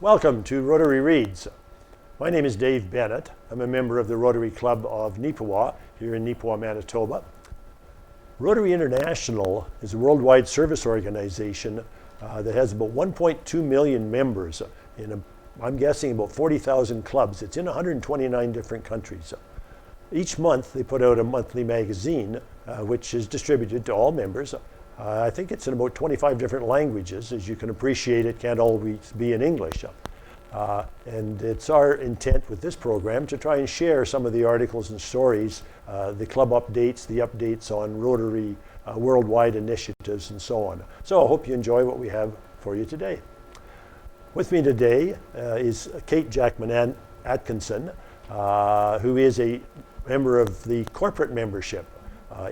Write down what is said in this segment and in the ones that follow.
Welcome to Rotary Reads. My name is Dave Bennett. I'm a member of the Rotary Club of Neepawa here in Neepawa, Manitoba. Rotary International is a worldwide service organization that has about 1.2 million members in, I'm guessing, about 40,000 clubs. It's in 129 different countries. Each month they put out a monthly magazine which is distributed to all members. I think it's in about 25 different languages. As you can appreciate, it can't always be in English. And it's our intent with this program to try and share some of the articles and stories, the club updates, the updates on Rotary worldwide initiatives and so on. So I hope you enjoy what we have for you today. With me today is Kate Jackman-Atkinson, who is a member of the corporate membership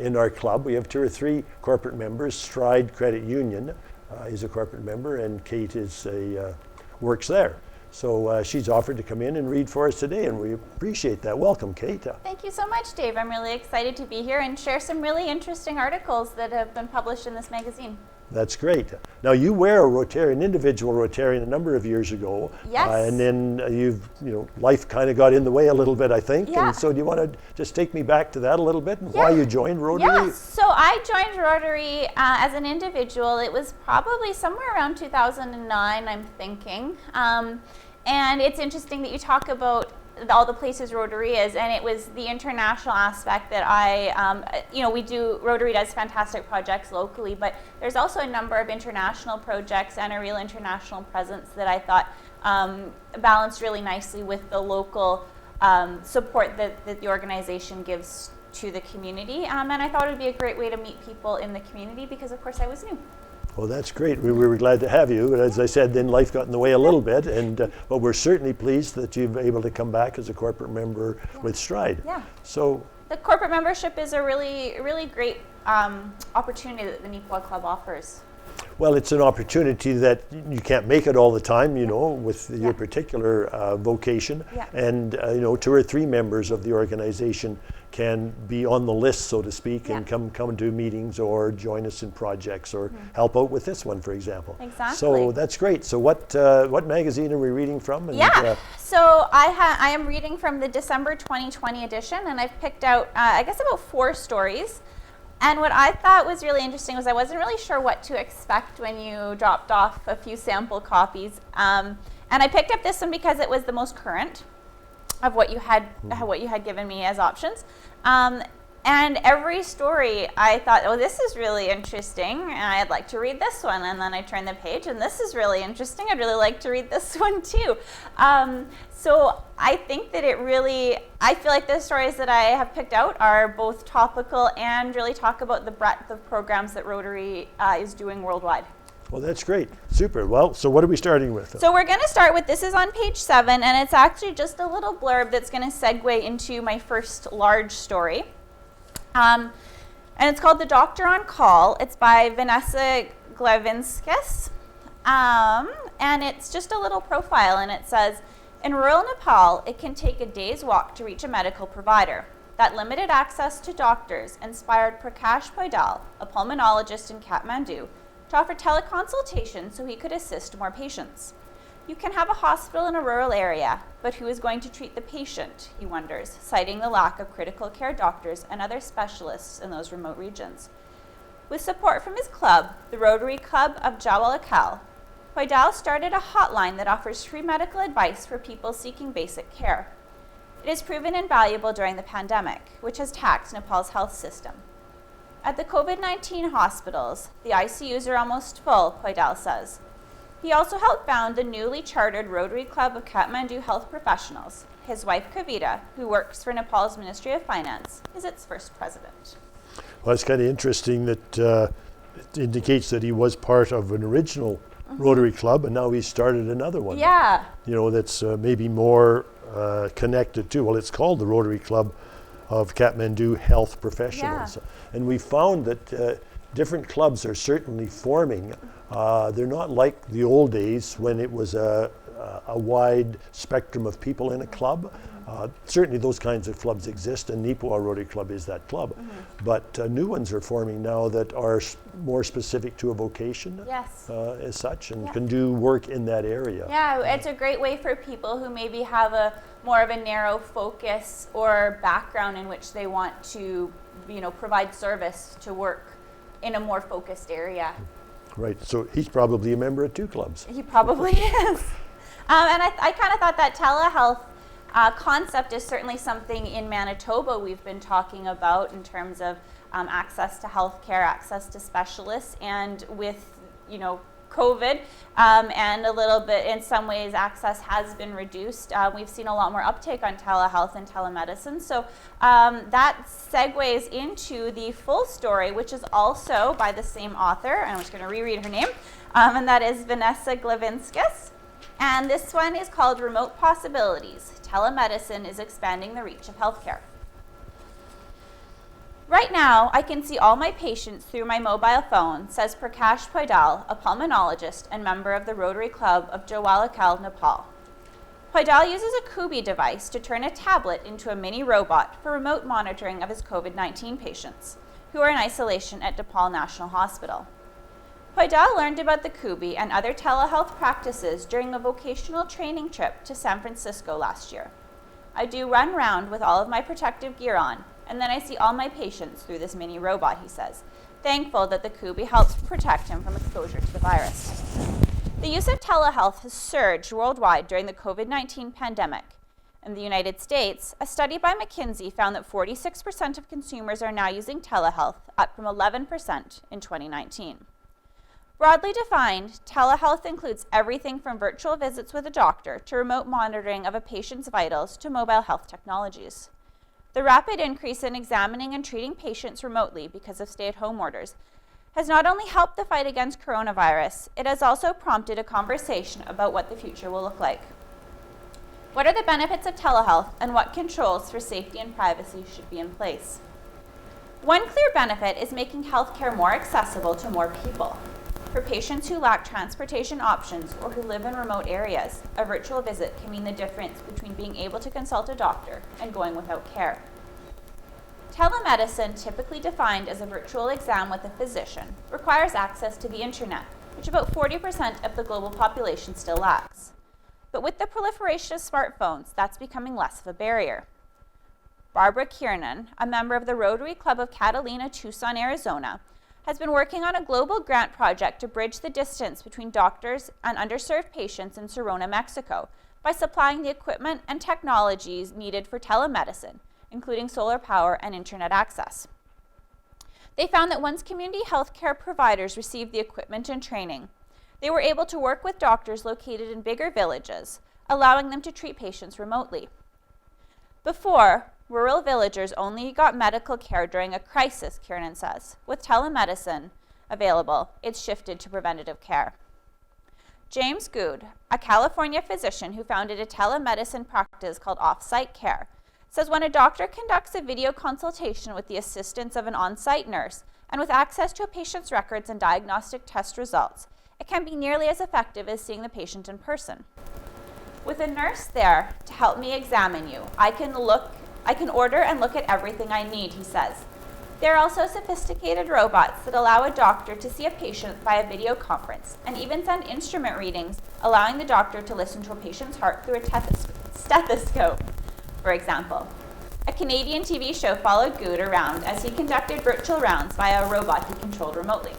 in our club. We have 2 or 3 corporate members. Stride Credit Union is a corporate member, and Kate is works there. So she's offered to come in and read for us today, and we appreciate that. Welcome, Kate. Thank you so much, Dave. I'm really excited to be here and share some really interesting articles that have been published in this magazine. That's great. Now you were a Rotarian, individual Rotarian, a number of years ago. Yes. And then life kind of got in the way a little bit, I think. Yeah. And so do you want to just take me back to that a little bit and why you joined Rotary? Yes. So I joined Rotary as an individual. It was probably somewhere around 2009, I'm thinking. And it's interesting that you talk about all the places Rotary is, and it was the international aspect that Rotary does fantastic projects locally, but there's also a number of international projects and a real international presence that I thought balanced really nicely with the local support that the organization gives to the community. And I thought it would be a great way to meet people in the community because, of course, I was new. Well, that's great. We were glad to have you. But as I said, then life got in the way a little bit. But we're certainly pleased that you've been able to come back as a corporate member with Stride. Yeah. So the corporate membership is a really, really great opportunity that the Neepawa Club offers. Well, it's an opportunity that you can't make it all the time, with your particular vocation. Yeah. And, 2 or 3 members of the organization can be on the list, so to speak, and come to meetings or join us in projects or help out with this one, for example. Exactly. So that's great. So what magazine are we reading from? And, so I am reading from the December 2020 edition, and I've picked out, about 4 stories. And what I thought was really interesting was I wasn't really sure what to expect when you dropped off a few sample copies. And I picked up this one because it was the most current of what you had given me as options. And every story I thought, oh, this is really interesting, and I'd like to read this one. And then I turned the page, and this is really interesting. I'd really like to read this one too. So I think that I feel like the stories that I have picked out are both topical and really talk about the breadth of programs that Rotary is doing worldwide. Well, that's great. Super. Well, so what are we starting with? So we're going to start with, this is on page 7, and it's actually just a little blurb that's going to segue into my first large story. And it's called The Doctor on Call. It's by Vanessa Glavinskis. And it's just a little profile, and it says, in rural Nepal, it can take a day's walk to reach a medical provider. That limited access to doctors inspired Prakash Poidal, a pulmonologist in Kathmandu, to offer teleconsultation so he could assist more patients. You can have a hospital in a rural area, but who is going to treat the patient, he wonders, citing the lack of critical care doctors and other specialists in those remote regions. With support from his club, the Rotary Club of Jawalakal, Poidal started a hotline that offers free medical advice for people seeking basic care. It has proven invaluable during the pandemic, which has taxed Nepal's health system. At the COVID-19 hospitals, the ICUs are almost full, Poidal says. He also helped found the newly chartered Rotary Club of Kathmandu Health Professionals. His wife, Kavita, who works for Nepal's Ministry of Finance, is its first president. Well, it's kind of interesting that it indicates that he was part of an original Rotary Club, and now he's started another one. Yeah. That's maybe more connected to, well, it's called the Rotary Club of Kathmandu Health Professionals. Yeah. And we found that different clubs are certainly forming. They're not like the old days when it was a a wide spectrum of people in a club. Certainly those kinds of clubs exist, and Neepawa Rotary Club is that club. But new ones are forming now that are more specific to a vocation Yes. as such, and can do work in that area. Yeah, it's a great way for people who maybe have a more of a narrow focus or background in which they want to, provide service to work in a more focused area. Right, so he's probably a member of two clubs. He probably is. And I kind of thought that telehealth concept is certainly something in Manitoba we've been talking about in terms of access to healthcare, access to specialists, and with, COVID and a little bit, in some ways, access has been reduced. We've seen a lot more uptake on telehealth and telemedicine. So that segues into the full story, which is also by the same author. I'm just going to reread her name, and that is Vanessa Glavinskis. And this one is called Remote Possibilities. Telemedicine is expanding the reach of healthcare. Right now, I can see all my patients through my mobile phone, says Prakash Poidal, a pulmonologist and member of the Rotary Club of Jawalakal, Nepal. Poidal uses a Kubi device to turn a tablet into a mini robot for remote monitoring of his COVID-19 patients, who are in isolation at Nepal National Hospital. Poidal learned about the Kubi and other telehealth practices during a vocational training trip to San Francisco last year. I do run round with all of my protective gear on, and then I see all my patients through this mini robot, he says, thankful that the Kubi helps protect him from exposure to the virus. The use of telehealth has surged worldwide during the COVID-19 pandemic. In the United States, a study by McKinsey found that 46% of consumers are now using telehealth, up from 11% in 2019. Broadly defined, telehealth includes everything from virtual visits with a doctor to remote monitoring of a patient's vitals to mobile health technologies. The rapid increase in examining and treating patients remotely because of stay-at-home orders has not only helped the fight against coronavirus, it has also prompted a conversation about what the future will look like. What are the benefits of telehealth, and what controls for safety and privacy should be in place? One clear benefit is making healthcare more accessible to more people. For patients who lack transportation options or who live in remote areas, a virtual visit can mean the difference between being able to consult a doctor and going without care. Telemedicine, typically defined as a virtual exam with a physician, requires access to the internet, which about 40% of the global population still lacks. But with the proliferation of smartphones, that's becoming less of a barrier. Barbara Kiernan, a member of the Rotary Club of Catalina, Tucson, Arizona, has been working on a global grant project to bridge the distance between doctors and underserved patients in Serona, Mexico, by supplying the equipment and technologies needed for telemedicine, including solar power and internet access. They found that once community healthcare providers received the equipment and training, they were able to work with doctors located in bigger villages, allowing them to treat patients remotely. Before, rural villagers only got medical care during a crisis, Kiernan says. With telemedicine available, it's shifted to preventative care. James Good, a California physician who founded a telemedicine practice called Off-Site Care, says when a doctor conducts a video consultation with the assistance of an on-site nurse and with access to a patient's records and diagnostic test results, it can be nearly as effective as seeing the patient in person. With a nurse there to help me examine you, I can order and look at everything I need, he says. There are also sophisticated robots that allow a doctor to see a patient via video conference and even send instrument readings, allowing the doctor to listen to a patient's heart through a stethoscope, for example. A Canadian TV show followed Good around as he conducted virtual rounds via a robot he controlled remotely.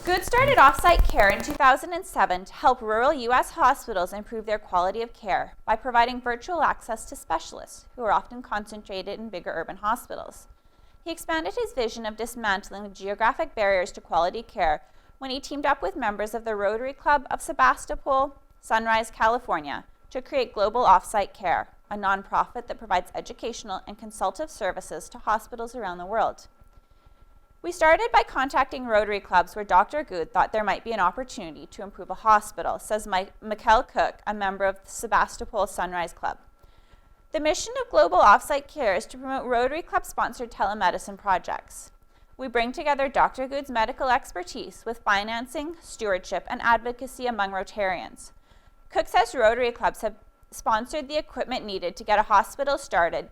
Good started Off-Site Care in 2007 to help rural U.S. hospitals improve their quality of care by providing virtual access to specialists who are often concentrated in bigger urban hospitals. He expanded his vision of dismantling the geographic barriers to quality care when he teamed up with members of the Rotary Club of Sebastopol, Sunrise, California, to create Global Off-Site Care, a nonprofit that provides educational and consultative services to hospitals around the world. We started by contacting Rotary clubs where Dr. Good thought there might be an opportunity to improve a hospital, says Mikkel Cook, a member of the Sebastopol Sunrise Club. The mission of Global Off-Site Care is to promote Rotary Club-sponsored telemedicine projects. We bring together Dr. Good's medical expertise with financing, stewardship, and advocacy among Rotarians. Cook says Rotary clubs have sponsored the equipment needed to get a hospital started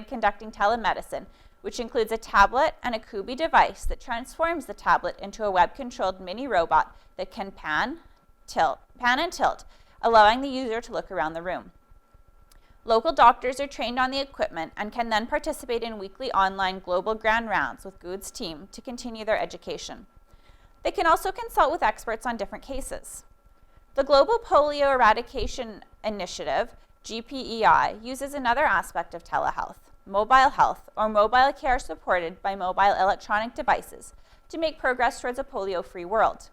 conducting telemedicine, which includes a tablet and a Kubi device that transforms the tablet into a web-controlled mini robot that can pan and tilt, allowing the user to look around the room. Local doctors are trained on the equipment and can then participate in weekly online global grand rounds with Good's team to continue their education. They can also consult with experts on different cases. The Global Polio Eradication Initiative, GPEI, uses another aspect of telehealth, mobile health, or mobile care supported by mobile electronic devices, to make progress towards a polio-free world.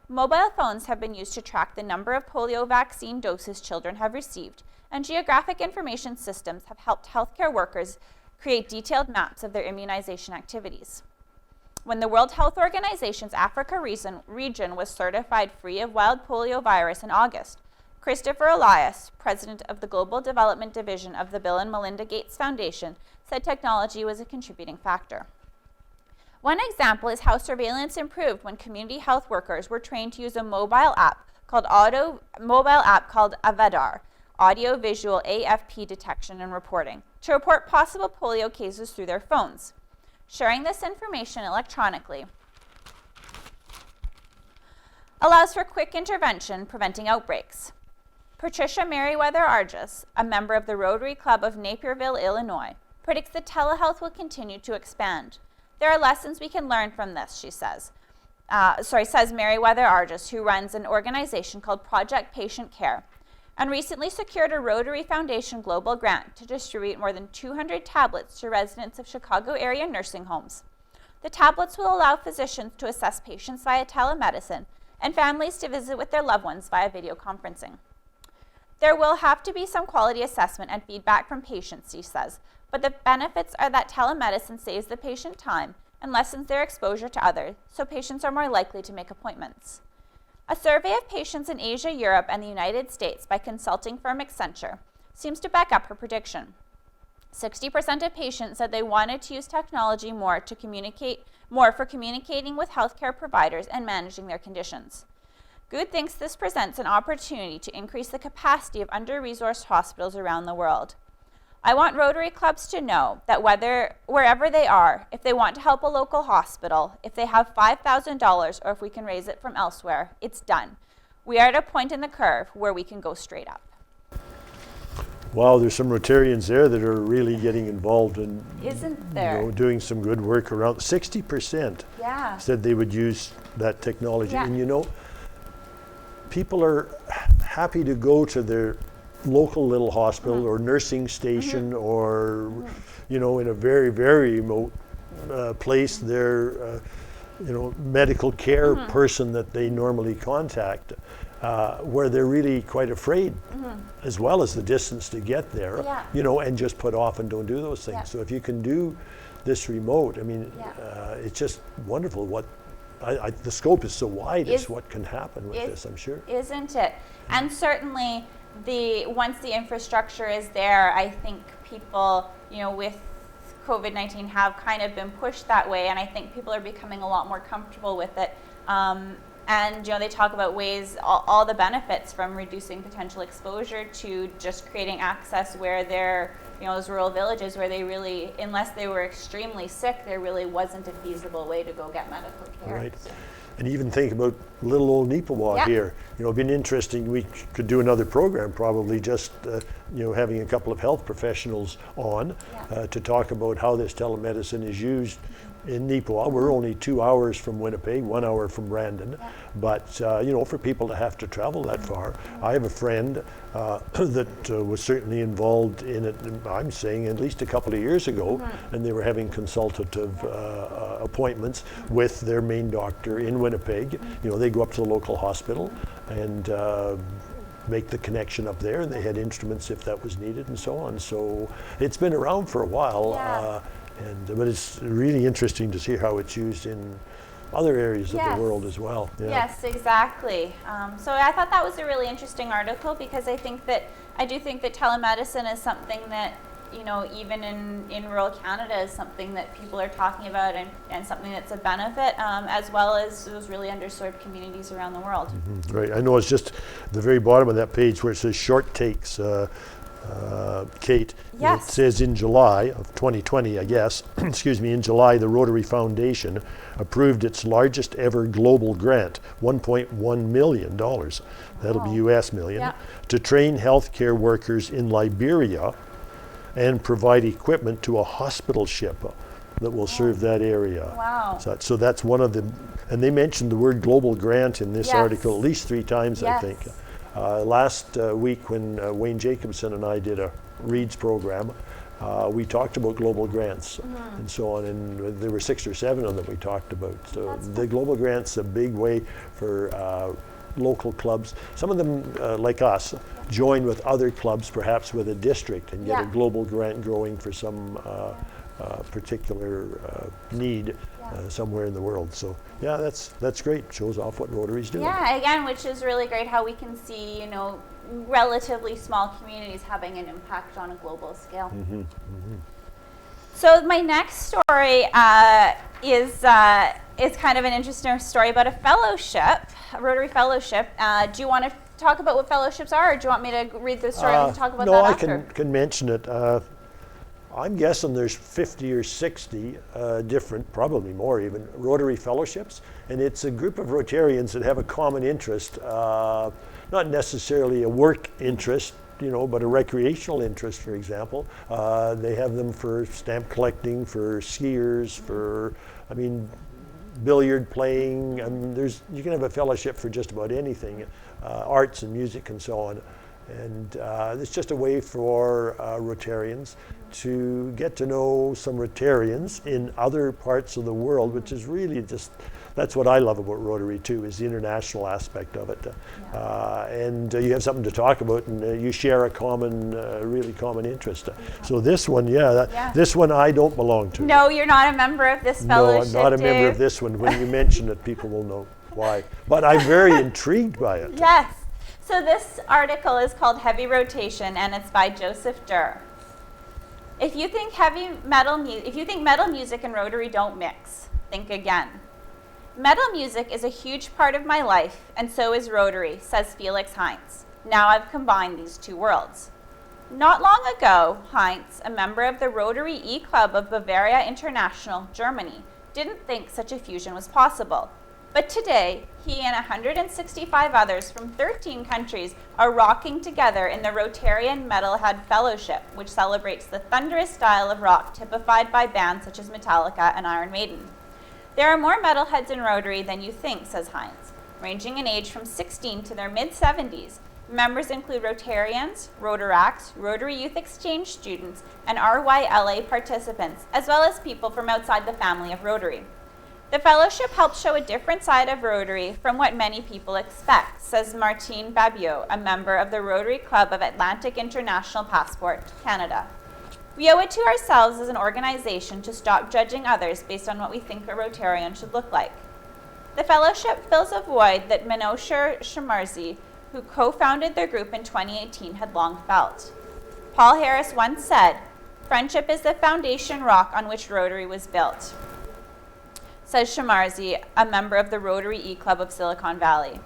Mobile phones have been used to track the number of polio vaccine doses children have received, and geographic information systems have helped healthcare workers create detailed maps of their immunization activities. When the World Health Organization's Africa region was certified free of wild polio virus in August, Christopher Elias, president of the Global Development Division of the Bill and Melinda Gates Foundation, said technology was a contributing factor. One example is how surveillance improved when community health workers were trained to use a mobile app called Avadar, audio-visual AFP detection and reporting, to report possible polio cases through their phones. Sharing this information electronically allows for quick intervention, preventing outbreaks. Patricia Merriweather-Argis, a member of the Rotary Club of Naperville, Illinois, predicts that telehealth will continue to expand. There are lessons we can learn from this, says Merriweather-Argis, who runs an organization called Project Patient Care, and recently secured a Rotary Foundation global grant to distribute more than 200 tablets to residents of Chicago area nursing homes. The tablets will allow physicians to assess patients via telemedicine and families to visit with their loved ones via video conferencing. There will have to be some quality assessment and feedback from patients, she says, but the benefits are that telemedicine saves the patient time and lessens their exposure to others, so patients are more likely to make appointments. A survey of patients in Asia, Europe, and the United States by consulting firm Accenture seems to back up her prediction. 60% of patients said they wanted to use technology more for communicating with healthcare providers and managing their conditions. Good thinks this presents an opportunity to increase the capacity of under-resourced hospitals around the world. I want Rotary clubs to know that wherever they are, if they want to help a local hospital, if they have $5,000 or if we can raise it from elsewhere, it's done. We are at a point in the curve where we can go straight up. Wow, there's some Rotarians there that are really getting involved in doing some good work around. 60% said they would use that technology. Yeah. And people are happy to go to their local little hospital or nursing station or in a very, very remote place, their medical care person that they normally contact, where they're really quite afraid, as well as the distance to get there, and just put off and don't do those things. Yeah. So if you can do this remote, it's just wonderful what the scope is so wide as what can happen with this, I'm sure. Isn't it? And certainly once the infrastructure is there, I think people, with COVID-19 have kind of been pushed that way, and I think people are becoming a lot more comfortable with it. And they talk about ways, all the benefits from reducing potential exposure to just creating access where they're, those rural villages where they really, unless they were extremely sick, there really wasn't a feasible way to go get medical care. Right. And even think about little old Nepawa here. It'd been interesting. We could do another program probably just, having a couple of health professionals on to talk about how this telemedicine is used in Nepawa. We're only 2 hours from Winnipeg, 1 hour from Brandon. But, for people to have to travel that far, I have a friend that was certainly involved in it, I'm saying at least a couple of years ago, and they were having consultative appointments with their main doctor in Winnipeg. They go up to the local hospital and make the connection up there, and they had instruments if that was needed and so on. So it's been around for a while, but it's really interesting to see how it's used in other areas of the world as well. Yeah. Yes, exactly. So I thought that was a really interesting article because I do think that telemedicine is something that you know, even in rural Canada is something that people are talking about and something that's a benefit, as well as those really underserved communities around the world. Right, I know it's just the very bottom of that page where it says short takes, Kate. Yes. It says in July of 2020, I guess, excuse me, in July, the Rotary Foundation approved its largest ever global grant, $1.1 million, that'll be US million, Yeah. to train healthcare workers in Liberia and provide equipment to a hospital ship that will serve that area. Wow. So that's one of the, and they mentioned the word global grant in this Yes. article at least 3 times, I Yes. think. Last week when Wayne Jacobson and I did a READS program, we talked about global grants and so on, and there were 6 or 7 of them we talked about. So the global grant's a big way for local clubs. Some of them, like us, join with other clubs, perhaps with a district, and get a global grant growing for some particular need somewhere in the world. So yeah, that's great. Shows off what Rotary's doing. Yeah, again, which is really great how we can see, you know, relatively small communities having an impact on a global scale. So my next story is kind of an interesting story about a fellowship, a Rotary fellowship. Do you want to talk about what fellowships are, or do you want me to read the story and talk about that after? No, I can mention it. I'm guessing there's 50 or 60 different, probably more even, Rotary fellowships, and it's a group of Rotarians that have a common interest, not necessarily a work interest, you know, but a recreational interest, for example. They have them for stamp collecting, for skiers, for, I mean, billiard playing. I mean, you can have a fellowship for just about anything, arts and music and so on. And it's just a way for Rotarians to get to know some Rotarians in other parts of the world, which is really just, that's what I love about Rotary too, is the international aspect of it. And you have something to talk about, and you share a common, really common interest. So this one, this one I don't belong to. No, you're not a member of this fellowship, No, I'm not a member Dave. of this one. When you mention it, people will know why. But I'm very intrigued by it. Yes. So this article is called Heavy Rotation, and it's by Joseph Durr. If you think metal music and Rotary don't mix, think again. Metal music is a huge part of my life, and so is Rotary, says Felix Heinz. Now I've combined these two worlds. Not long ago, Heinz, a member of the Rotary E-Club of Bavaria International, Germany, didn't think such a fusion was possible. But today, he and 165 others from 13 countries are rocking together in the Rotarian Metalhead Fellowship, which celebrates the thunderous style of rock typified by bands such as Metallica and Iron Maiden. There are more metalheads in Rotary than you think, says Heinz, ranging in age from 16 to their mid-70s. Members include Rotarians, Rotaracts, Rotary Youth Exchange students, and RYLA participants, as well as people from outside the family of Rotary. The fellowship helps show a different side of Rotary from what many people expect, says Martine Babio, a member of the Rotary Club of Atlantic International Passport, Canada. We owe it to ourselves as an organization to stop judging others based on what we think a Rotarian should look like. The fellowship fills a void that Minosher Shamarzi, who co-founded their group in 2018, had long felt. Paul Harris once said, "Friendship is the foundation rock on which Rotary was built," says Shamarzi, a member of the Rotary E-Club of Silicon Valley.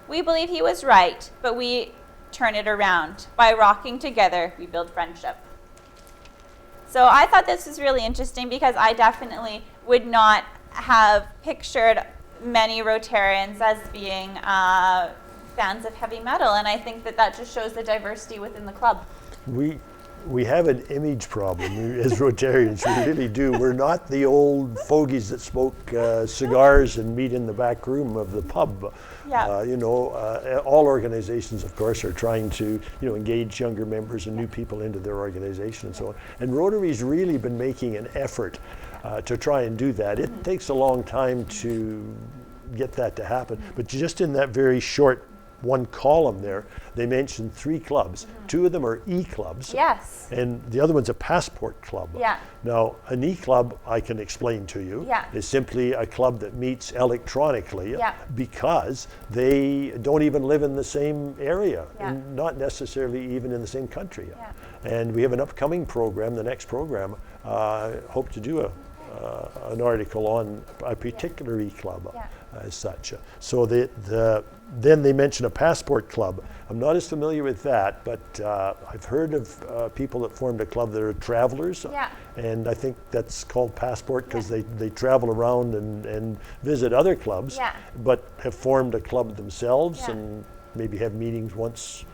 We believe he was right, but we turn it around. By rocking together, we build friendship. So I thought this was really interesting because I definitely would not have pictured many Rotarians as being fans of heavy metal, and I think that just shows the diversity within the club. We have an image problem as Rotarians, we really do. We're not the old fogies that smoke cigars and meet in the back room of the pub. Yeah. All organizations, of course, are trying to engage younger members and new people into their organization and so on. And Rotary's really been making an effort to try and do that. It takes a long time to get that to happen, but just in that very short one column there, they mentioned 3 clubs. 2 of them are E-clubs. Yes. And the other one's a passport club. Yeah. Now, an E-club, I can explain to you, Yeah. is simply a club that meets electronically Yeah. because they don't even live in the same area, Yeah. and not necessarily even in the same country. Yeah. And we have an upcoming program, the next program, hope to do an article on a particular E-club as such. So then they mention a passport club. I'm not as familiar with that, but I've heard of people that formed a club that are travelers. Yeah. And I think that's called passport because they travel around and visit other clubs, but have formed a club themselves and maybe have meetings once,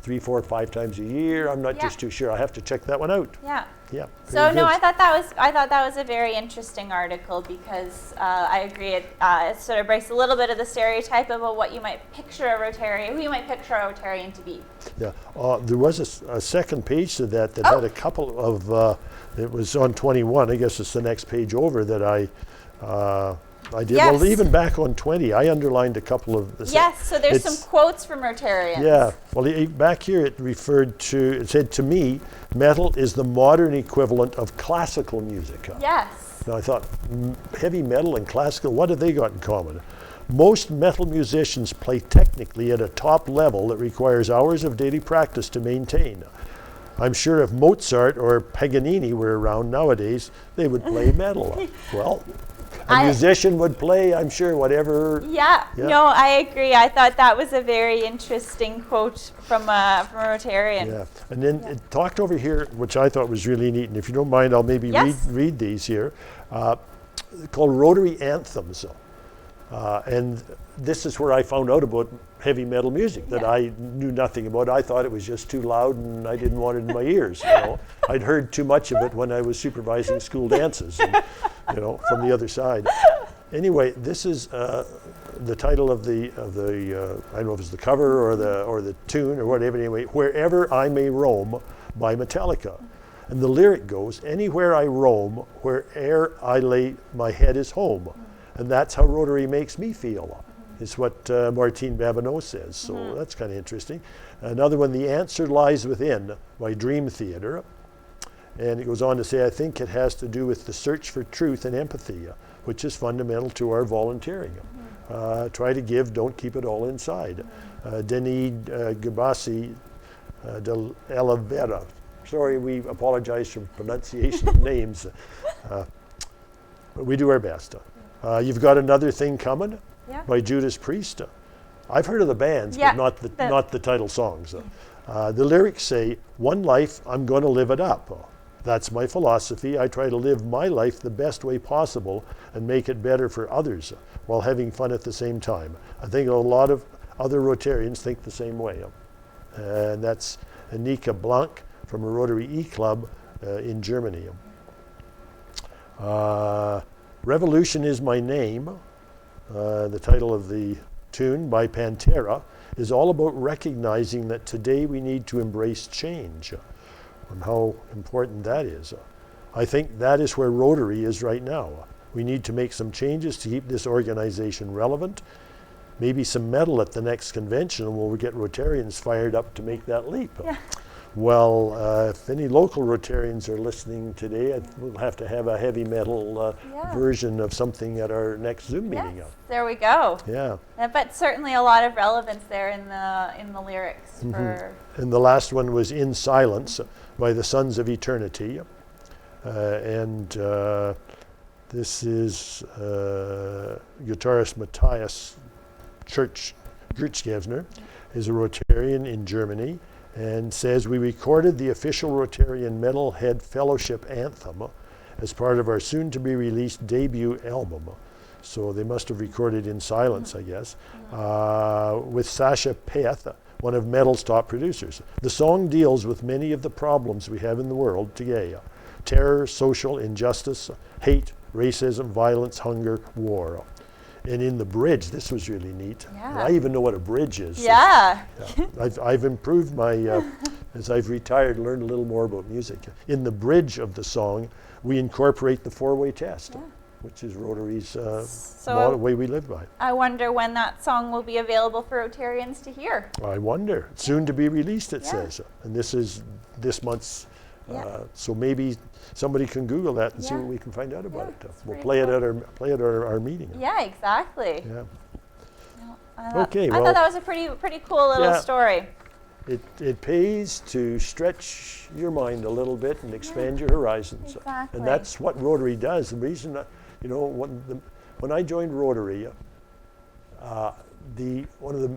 3, 4, 5 times a year. I'm not just too sure. I have to check that one out. Yeah. Yeah. So no, I thought that was a very interesting article because I agree it sort of breaks a little bit of the stereotype about what you might picture a Rotarian, who you might picture a Rotarian to be. Yeah, there was a second page to that had a couple of. It was on 21. I guess it's the next page over that I did. Yes. Well, even back on 20, I underlined a couple of. Yes, so there's some quotes from Rotarians. Yeah, well, back here it said to me, metal is the modern equivalent of classical music. Yes. Now I thought, heavy metal and classical, what have they got in common? Most metal musicians play technically at a top level that requires hours of daily practice to maintain. I'm sure if Mozart or Paganini were around nowadays, they would play metal. Well, a musician would play, I'm sure, whatever. Yeah, no, I agree. I thought that was a very interesting quote from a Rotarian. Yeah, and then it talked over here, which I thought was really neat, and if you don't mind, I'll maybe read these here, called Rotary Anthems. And this is where I found out about heavy metal music that I knew nothing about. I thought it was just too loud and I didn't want it in my ears. I'd heard too much of it when I was supervising school dances, and, from the other side. Anyway, this is the title of the I don't know if it's the cover or the tune or whatever. Anyway, Wherever I May Roam by Metallica. And the lyric goes, anywhere I roam, where'er I lay my head is home. And that's how Rotary makes me feel, is what Martine Babineau says. So that's kind of interesting. Another one, The Answer Lies Within by Dream Theater. And it goes on to say, I think it has to do with the search for truth and empathy, which is fundamental to our volunteering. Try to give, don't keep it all inside. Denis Gabassi de Oliveira. Sorry, we apologize for pronunciation of names. But we do our best. You've Got Another Thing Coming by Judas Priest. I've heard of the bands, but not the title songs. The lyrics say, one life, I'm going to live it up. That's my philosophy. I try to live my life the best way possible and make it better for others while having fun at the same time. I think a lot of other Rotarians think the same way. And that's Anika Blanc from a Rotary E-Club in Germany. Revolution Is My Name, the title of the tune by Pantera, is all about recognizing that today we need to embrace change and how important that is. I think that is where Rotary is right now. We need to make some changes to keep this organization relevant. Maybe some metal at the next convention and we'll get Rotarians fired up to make that leap. Yeah. Well, if any local Rotarians are listening today, we'll have to have a heavy metal version of something at our next Zoom meeting. There we go. Yeah. But certainly a lot of relevance there in the lyrics. And the last one was In Silence by the Sons of Eternity. And this is guitarist Matthias Gertzgevner, is a Rotarian in Germany, and says, we recorded the official Rotarian Metalhead Fellowship anthem as part of our soon-to-be-released debut album. So they must have recorded In Silence, I guess, with Sasha Peth, one of metal's top producers. The song deals with many of the problems we have in the world today. Terror, social injustice, hate, racism, violence, hunger, war. And in the bridge, this was really neat. I even know what a bridge is. I've improved my, as I've retired, learned a little more about music. In the bridge of the song, we incorporate the four-way test. which is Rotary's So way we live by. I wonder when that song will be available for Rotarians to hear. I wonder. Soon to be released, it Yeah. says. And this is this month's, Yeah. so maybe somebody can Google that and see Yeah. what we can find out about Yeah, it. it's We'll pretty play it cool. at our meeting. Yeah, exactly. Yeah. I thought, Okay, I well- thought that was a pretty cool little Yeah. story. It pays to stretch your mind a little bit and expand your horizons. Exactly. And that's what Rotary does. The reason, when I joined Rotary, one of the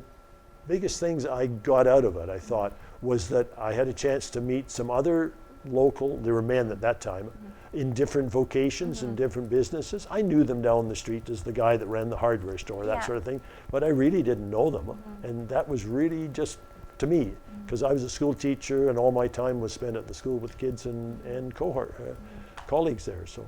biggest things I got out of it, I thought, was that I had a chance to meet some other local, they were men at that time, in different vocations and different businesses. I knew them down the street as the guy that ran the hardware store, that Yeah. sort of thing, but I really didn't know them. And that was really just, to me, because I was a school teacher and all my time was spent at the school with kids and cohort colleagues there. So,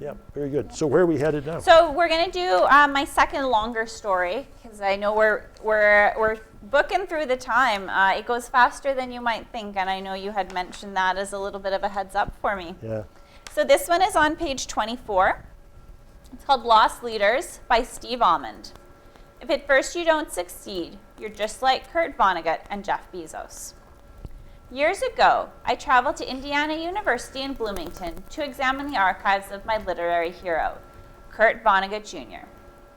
yeah, very good. So where are we headed now? So we're gonna do my second longer story because I know we're booking through the time. It goes faster than you might think, and I know you had mentioned that as a little bit of a heads up for me. Yeah. So this one is on page 24. It's called Lost Leaders by Steve Almond. If at first you don't succeed, you're just like Kurt Vonnegut and Jeff Bezos. Years ago, I traveled to Indiana University in Bloomington to examine the archives of my literary hero, Kurt Vonnegut Jr.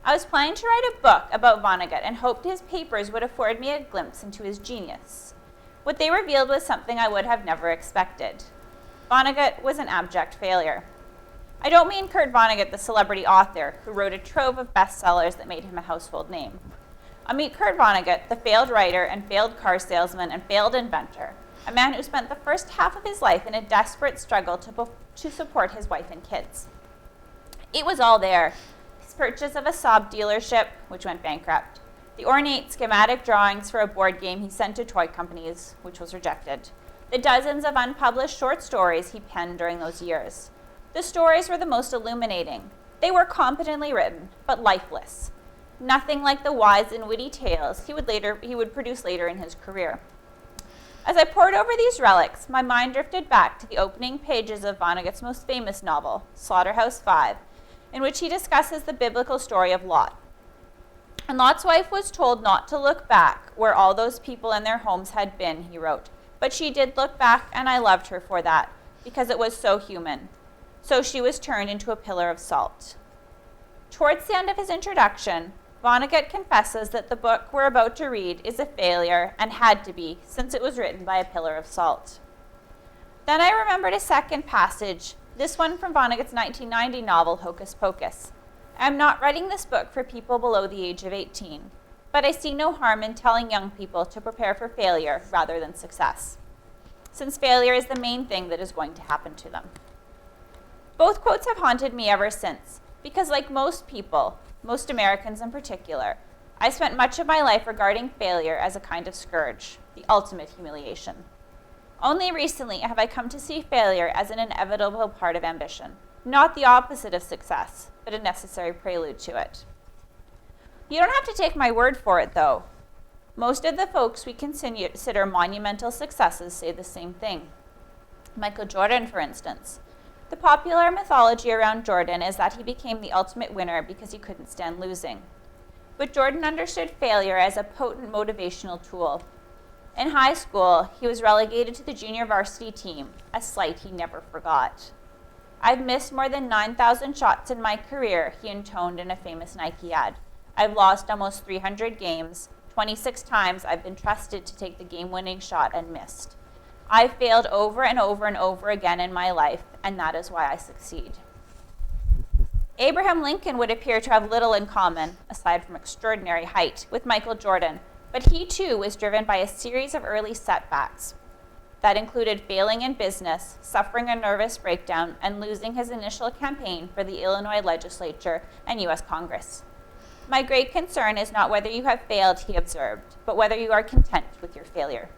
I was planning to write a book about Vonnegut and hoped his papers would afford me a glimpse into his genius. What they revealed was something I would have never expected. Vonnegut was an abject failure. I don't mean Kurt Vonnegut, the celebrity author who wrote a trove of bestsellers that made him a household name. I mean Kurt Vonnegut, the failed writer and failed car salesman and failed inventor, a man who spent the first half of his life in a desperate struggle to support his wife and kids. It was all there. His purchase of a Saab dealership, which went bankrupt. The ornate schematic drawings for a board game he sent to toy companies, which was rejected. The dozens of unpublished short stories he penned during those years. The stories were the most illuminating. They were competently written, but lifeless. Nothing like the wise and witty tales he would produce later in his career. As I pored over these relics, my mind drifted back to the opening pages of Vonnegut's most famous novel, Slaughterhouse-Five, in which he discusses the biblical story of Lot. And Lot's wife was told not to look back where all those people and their homes had been, he wrote. But she did look back, and I loved her for that, because it was so human. So she was turned into a pillar of salt. Towards the end of his introduction, Vonnegut confesses that the book we're about to read is a failure and had to be, since it was written by a pillar of salt. Then I remembered a second passage, this one from Vonnegut's 1990 novel, Hocus Pocus. I am not writing this book for people below the age of 18, but I see no harm in telling young people to prepare for failure rather than success, since failure is the main thing that is going to happen to them. Both quotes have haunted me ever since, because like most people, most Americans in particular, I spent much of my life regarding failure as a kind of scourge, the ultimate humiliation. Only recently have I come to see failure as an inevitable part of ambition, not the opposite of success, but a necessary prelude to it. You don't have to take my word for it, though. Most of the folks we consider monumental successes say the same thing. Michael Jordan, for instance. The popular mythology around Jordan is that he became the ultimate winner because he couldn't stand losing. But Jordan understood failure as a potent motivational tool. In high school, he was relegated to the junior varsity team, a slight he never forgot. I've missed more than 9,000 shots in my career, he intoned in a famous Nike ad. I've lost almost 300 games. 26 times I've been trusted to take the game-winning shot and missed. I failed over and over and over again in my life, and that is why I succeed. Abraham Lincoln would appear to have little in common, aside from extraordinary height, with Michael Jordan, but he too was driven by a series of early setbacks that included failing in business, suffering a nervous breakdown, and losing his initial campaign for the Illinois legislature and U.S. Congress. My great concern is not whether you have failed, he observed, but whether you are content with your failure.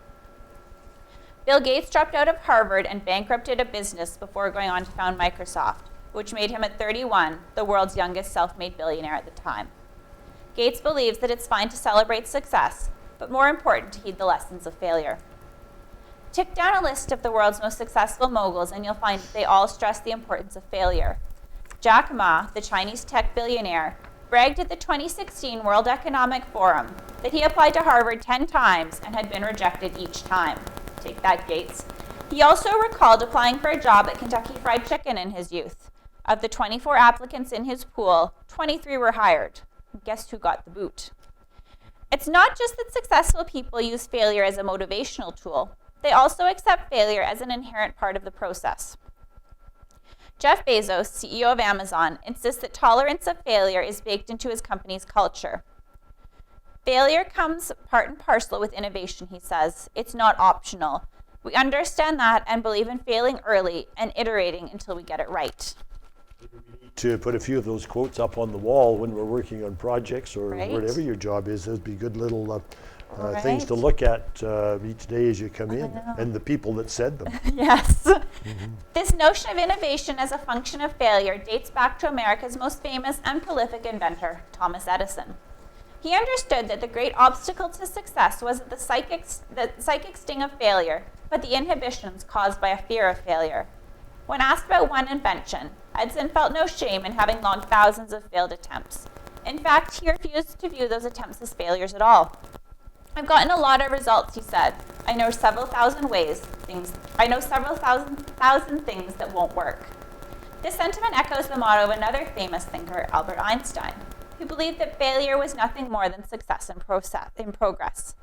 Bill Gates dropped out of Harvard and bankrupted a business before going on to found Microsoft, which made him at 31 the world's youngest self-made billionaire at the time. Gates believes that it's fine to celebrate success, but more important to heed the lessons of failure. Tick down a list of the world's most successful moguls and you'll find that they all stress the importance of failure. Jack Ma, the Chinese tech billionaire, bragged at the 2016 World Economic Forum that he applied to Harvard 10 times and had been rejected each time. Take that, Gates. He also recalled applying for a job at Kentucky Fried Chicken in his youth. Of the 24 applicants in his pool, 23 were hired. Guess who got the boot? It's not just that successful people use failure as a motivational tool. They also accept failure as an inherent part of the process. Jeff Bezos, CEO of Amazon, insists that tolerance of failure is baked into his company's culture. Failure comes part and parcel with innovation, he says. It's not optional. We understand that and believe in failing early and iterating until we get it right. To put a few of those quotes up on the wall when we're working on projects or Right. whatever your job is, there'd be good little things Right. to look at each day as you come in, know. and the people that said them. Yes. This notion of innovation as a function of failure dates back to America's most famous and prolific inventor, Thomas Edison. He understood that the great obstacle to success wasn't the psychic sting of failure, but the inhibitions caused by a fear of failure. When asked about one invention, Edison felt no shame in having logged thousands of failed attempts. In fact, he refused to view those attempts as failures at all. I've gotten a lot of results, he said. I know several thousand things that won't work. This sentiment echoes the motto of another famous thinker, Albert Einstein, who believed that failure was nothing more than success in progress.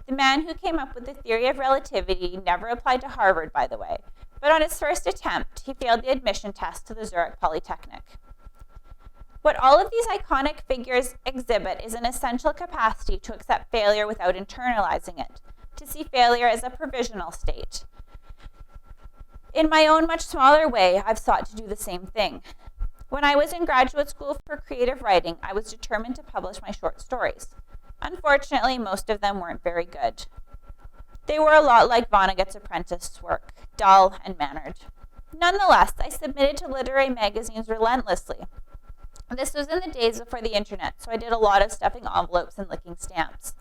The man who came up with the theory of relativity never applied to Harvard, by the way, but on his first attempt, he failed the admission test to the Zurich Polytechnic. What all of these iconic figures exhibit is an essential capacity to accept failure without internalizing it, to see failure as a provisional state. In my own much smaller way, I've sought to do the same thing. When I was in graduate school for creative writing, I was determined to publish my short stories. Unfortunately, most of them weren't very good. They were a lot like Vonnegut's Apprentice work, dull and mannered. Nonetheless, I submitted to literary magazines relentlessly. This was in the days before the internet, so I did a lot of stuffing envelopes and licking stamps.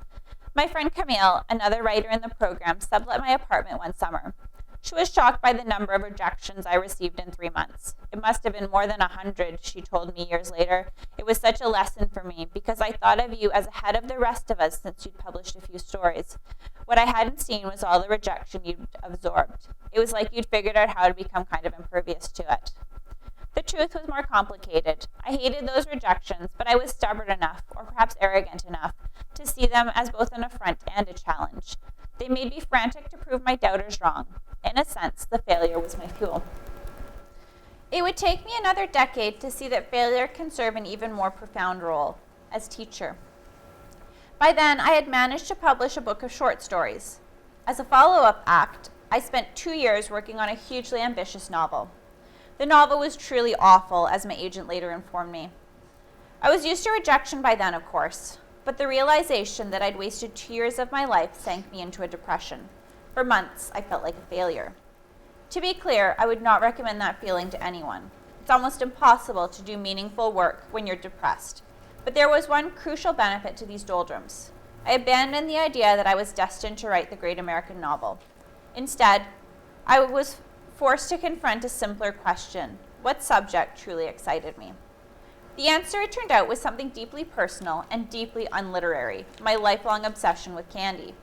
My friend Camille, another writer in the program, sublet my apartment one summer. She was shocked by the number of rejections I received in 3 months. It must have been more than 100, she told me years later. It was such a lesson for me because I thought of you as ahead of the rest of us since you'd published a few stories. What I hadn't seen was all the rejection you'd absorbed. It was like you'd figured out how to become kind of impervious to it. The truth was more complicated. I hated those rejections, but I was stubborn enough, or perhaps arrogant enough, to see them as both an affront and a challenge. They made me frantic to prove my doubters wrong. In a sense, the failure was my fuel. It would take me another decade to see that failure can serve an even more profound role as teacher. By then, I had managed to publish a book of short stories. As a follow-up act, I spent 2 years working on a hugely ambitious novel. The novel was truly awful, as my agent later informed me. I was used to rejection by then, of course, but the realization that I'd wasted 2 years of my life sank me into a depression. For months, I felt like a failure. To be clear, I would not recommend that feeling to anyone. It's almost impossible to do meaningful work when you're depressed. But there was one crucial benefit to these doldrums. I abandoned the idea that I was destined to write the great American novel. Instead, I was forced to confront a simpler question: what subject truly excited me? The answer, it turned out, was something deeply personal and deeply unliterary: my lifelong obsession with candy.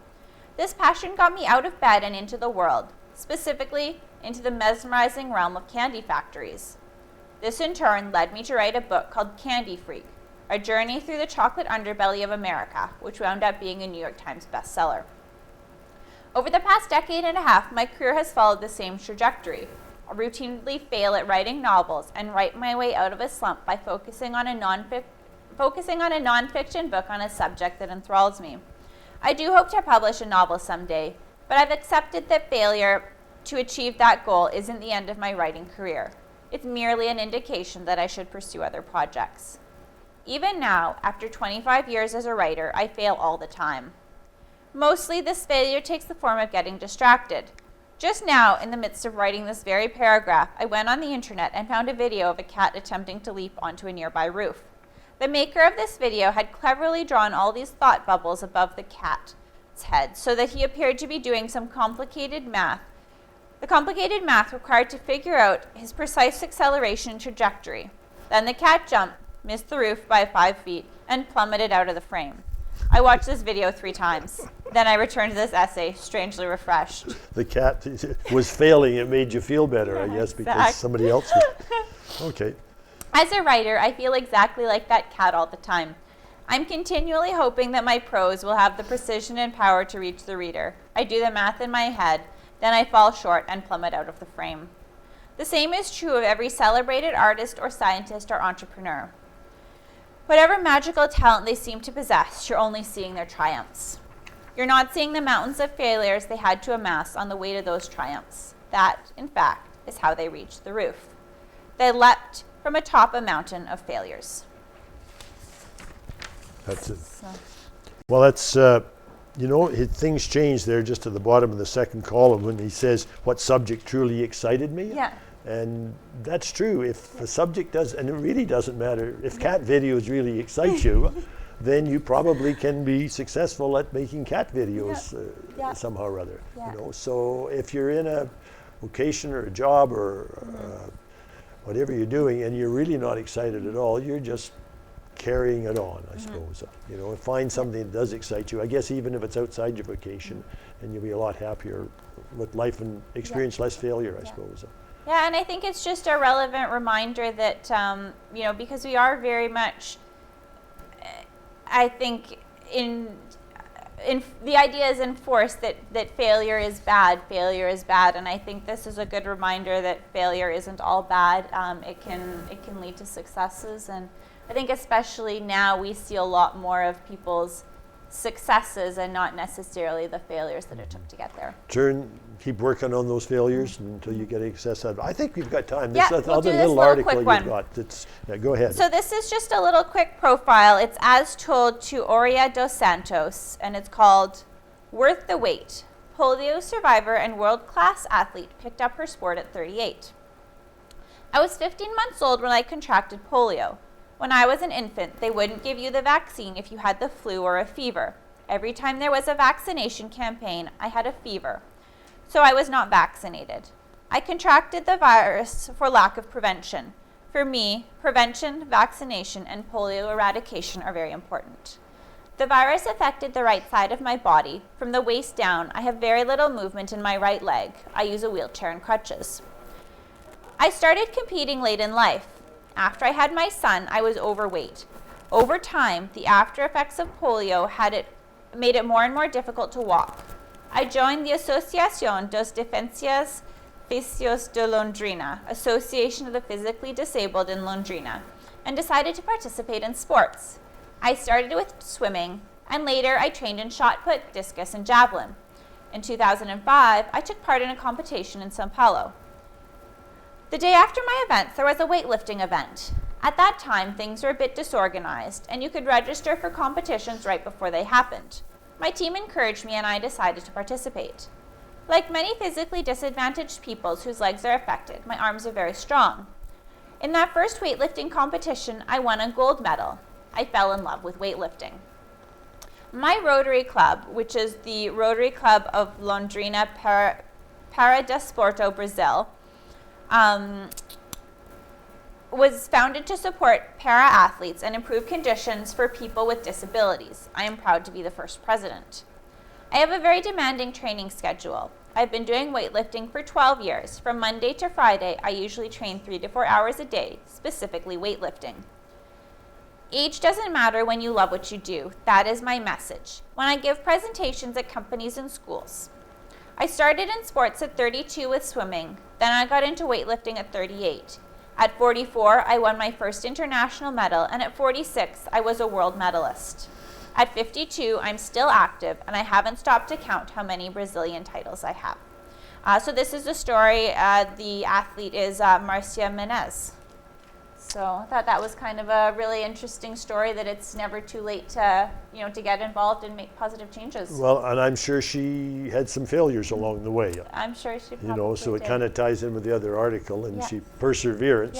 This passion got me out of bed and into the world, specifically into the mesmerizing realm of candy factories. This in turn led me to write a book called Candy Freak, a journey through the chocolate underbelly of America, which wound up being a New York Times bestseller. Over the past decade and a half, my career has followed the same trajectory. I routinely fail at writing novels and write my way out of a slump by focusing on a nonfiction book on a subject that enthralls me. I do hope to publish a novel someday, but I've accepted that failure to achieve that goal isn't the end of my writing career. It's merely an indication that I should pursue other projects. Even now, after 25 years as a writer, I fail all the time. Mostly, this failure takes the form of getting distracted. Just now, in the midst of writing this very paragraph, I went on the internet and found a video of a cat attempting to leap onto a nearby roof. The maker of this video had cleverly drawn all these thought bubbles above the cat's head so that he appeared to be doing some complicated math. The complicated math required to figure out his precise acceleration and trajectory. Then the cat jumped, missed the roof by 5 feet, and plummeted out of the frame. I watched this video 3 times. Then I returned to this essay, strangely refreshed. The cat was failing. It made you feel better, I guess, because somebody else was. Okay. As a writer, I feel exactly like that cat all the time. I'm continually hoping that my prose will have the precision and power to reach the reader. I do the math in my head, then I fall short and plummet out of the frame. The same is true of every celebrated artist or scientist or entrepreneur. Whatever magical talent they seem to possess, you're only seeing their triumphs. You're not seeing the mountains of failures they had to amass on the way to those triumphs. That, in fact, is how they reached the roof. They leapt from atop a mountain of failures. That's it. Well, that's, things change there just at the bottom of the second column when he says, what subject truly excited me? Yeah. And that's true. If the subject does, and it really doesn't matter, if cat videos really excite you, then you probably can be successful at making cat videos somehow or other. Yeah. So if you're in a vocation or a job or whatever you're doing and you're really not excited at all, you're just carrying it on, I suppose. Find something that does excite you. I guess even if it's outside your vocation, and you'll be a lot happier with life and experience less failure, I suppose. Yeah, and I think it's just a relevant reminder that, because we are very much, I think, in the idea is enforced that failure is bad, and I think this is a good reminder that failure isn't all bad. It can lead to successes, and I think especially now we see a lot more of people's successes and not necessarily the failures that it took to get there. Keep working on those failures until you get success out of it. I think we've got time. Yeah, This we'll other do this little little article quick you've one. got. Go ahead. So this is just a little quick profile. It's as told to Oria dos Santos, and it's called Worth the Wait. Polio survivor and world-class athlete picked up her sport at 38. I was 15 months old when I contracted polio. When I was an infant, they wouldn't give you the vaccine if you had the flu or a fever. Every time there was a vaccination campaign, I had a fever. So I was not vaccinated. I contracted the virus for lack of prevention. For me, prevention, vaccination, and polio eradication are very important. The virus affected the right side of my body. From the waist down, I have very little movement in my right leg. I use a wheelchair and crutches. I started competing late in life. After I had my son, I was overweight. Over time, the after effects of polio made it more and more difficult to walk. I joined the Asociación dos Defensas Físicos de Londrina, Association of the Physically Disabled in Londrina, and decided to participate in sports. I started with swimming, and later I trained in shot put, discus, and javelin. In 2005, I took part in a competition in São Paulo. The day after my events, there was a weightlifting event. At that time, things were a bit disorganized, and you could register for competitions right before they happened. My team encouraged me, and I decided to participate. Like many physically disadvantaged peoples whose legs are affected, my arms are very strong. In that first weightlifting competition, I won a gold medal. I fell in love with weightlifting. My Rotary Club, which is the Rotary Club of Londrina para Desporto, Brazil, was founded to support para-athletes and improve conditions for people with disabilities. I am proud to be the first president. I have a very demanding training schedule. I've been doing weightlifting for 12 years. From Monday to Friday, I usually train 3 to 4 hours a day, specifically weightlifting. Age doesn't matter when you love what you do. That is my message. When I give presentations at companies and schools. I started in sports at 32 with swimming. Then I got into weightlifting at 38. At 44, I won my first international medal, and at 46, I was a world medalist. At 52, I'm still active, and I haven't stopped to count how many Brazilian titles I have. So this is the story. The athlete is Marcia Menez. So I thought that was kind of a really interesting story, that it's never too late to get involved and make positive changes. Well, and I'm sure she had some failures along the way. I'm sure she probably so it did. kind of ties in with the other article, and she perseverance.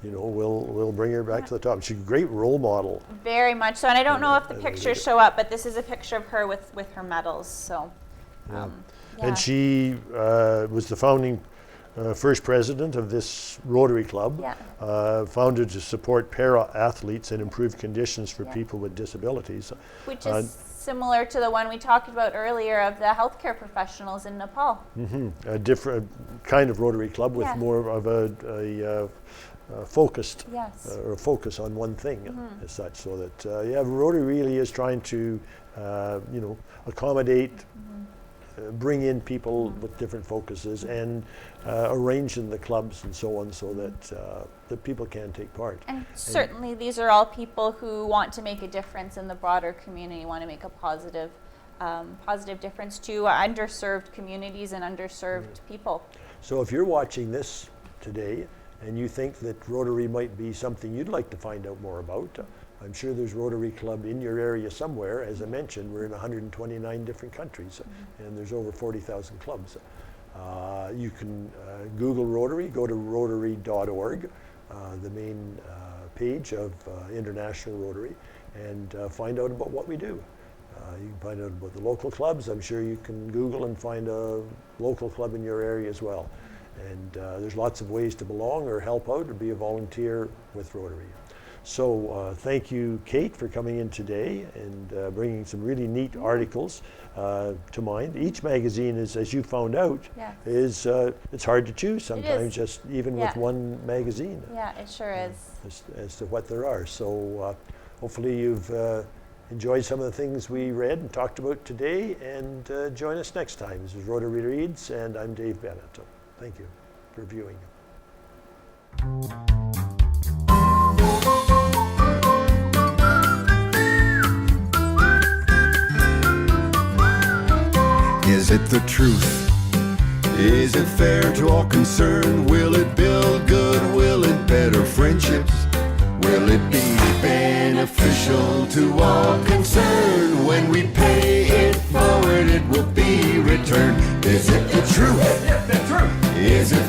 Will bring her back to the top. She's a great role model. Very much so, and I don't know if the pictures show up, but this is a picture of her with her medals. So, And she was the founding first president of this Rotary Club, Yeah. founded to support para-athletes and improve conditions for people with disabilities. Which is similar to the one we talked about earlier of the healthcare professionals in Nepal. A different kind of Rotary Club with Yeah. more of a focused Yes. or focus on one thing as such, so that yeah, Rotary really is trying to accommodate, bring in people with different focuses, and arrange in the clubs and so on, so that people can take part. And certainly these are all people who want to make a difference in the broader community, want to make a positive difference to underserved communities and underserved people. So if you're watching this today and you think that Rotary might be something you'd like to find out more about, I'm sure there's Rotary Club in your area somewhere. As I mentioned, we're in 129 different countries, and there's over 40,000 clubs. You can Google Rotary, go to rotary.org, the main page of International Rotary, and find out about what we do. You can find out about the local clubs. I'm sure you can Google and find a local club in your area as well. And there's lots of ways to belong or help out or be a volunteer with Rotary. So thank you, Kate, for coming in today and bringing some really neat articles to mind. Each magazine is, as you found out, is it's hard to choose sometimes, just even with one magazine. Yeah, it sure is. As to what there are. So hopefully you've enjoyed some of the things we read and talked about today, and join us next time. This is Rotary Reads, and I'm Dave Bennett. Thank you for viewing. Is it the truth? Is it fair to all concerned? Will it build good? Will it better friendships? Will it be beneficial to all concerned? When we pay it forward, it will be returned. Is it the truth? Is it